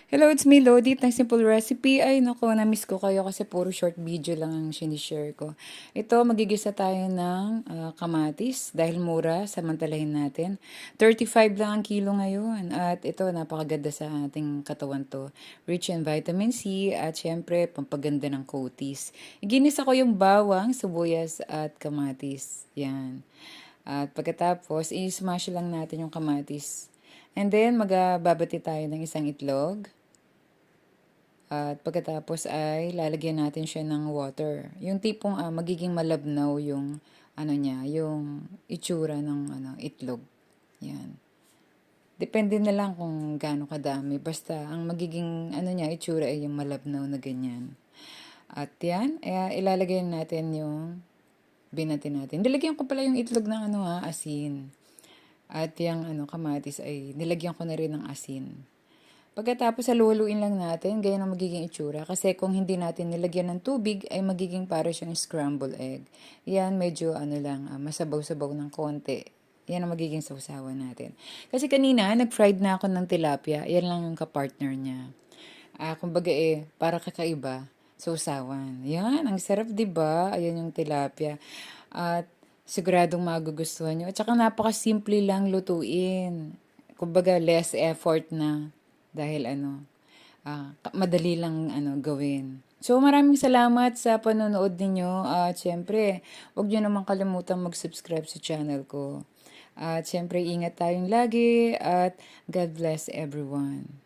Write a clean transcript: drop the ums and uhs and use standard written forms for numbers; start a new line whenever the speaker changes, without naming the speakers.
Hello, it's me, Lodi. Ng Simple Recipe. Ay, naku, na-miss ko kayo kasi puro short video lang ang sinishare ko. Ito, magigisa tayo ng kamatis dahil mura, samantalahin natin. 35 lang ang kilo ngayon. At ito, napakaganda sa ating katawan to. Rich in vitamin C at syempre, pampaganda ng kutis. Iginisa ko yung bawang, sibuyas at kamatis. Yan. At pagkatapos, i-smash lang natin yung kamatis. And then, magbabati tayo ng isang itlog. At pagkatapos ay lalagyan natin siya ng water. Yung tipong magiging malabnaw yung ano niya, yung itsura ng itlog. Yan. Depende na lang kung gaano kadami. Basta ang magiging niya, itsura ay yung malabnaw na ganyan. At yan, ilalagay natin yung binati natin. Nilagyan ko pala yung itlog ng asin. At yung kamatis ay nilagyan ko na rin ng asin. Pagkatapos haluluin lang natin, ganyan ang magiging itsura. Kasi kung hindi natin nilagyan ng tubig, ay magiging para siyang scrambled egg. Yan, medyo masabaw-sabaw ng konti. Yan ang magiging sausawan natin. Kasi kanina, nag-fried na ako ng tilapia. Yan lang yung kapartner niya. Kumbaga para kakaiba, sausawan. Yan, ang sarap, 'di ba? Ayan yung tilapia. At siguradong magugustuhan nyo. At saka napakasimple lang lutuin. Kumbaga, less effort na. Dahil madali lang gawin. So maraming salamat sa panonood ninyo at syempre, huwag niyo naman kalimutan mag-subscribe sa channel ko. At syempre, ingat tayong lagi at God bless everyone.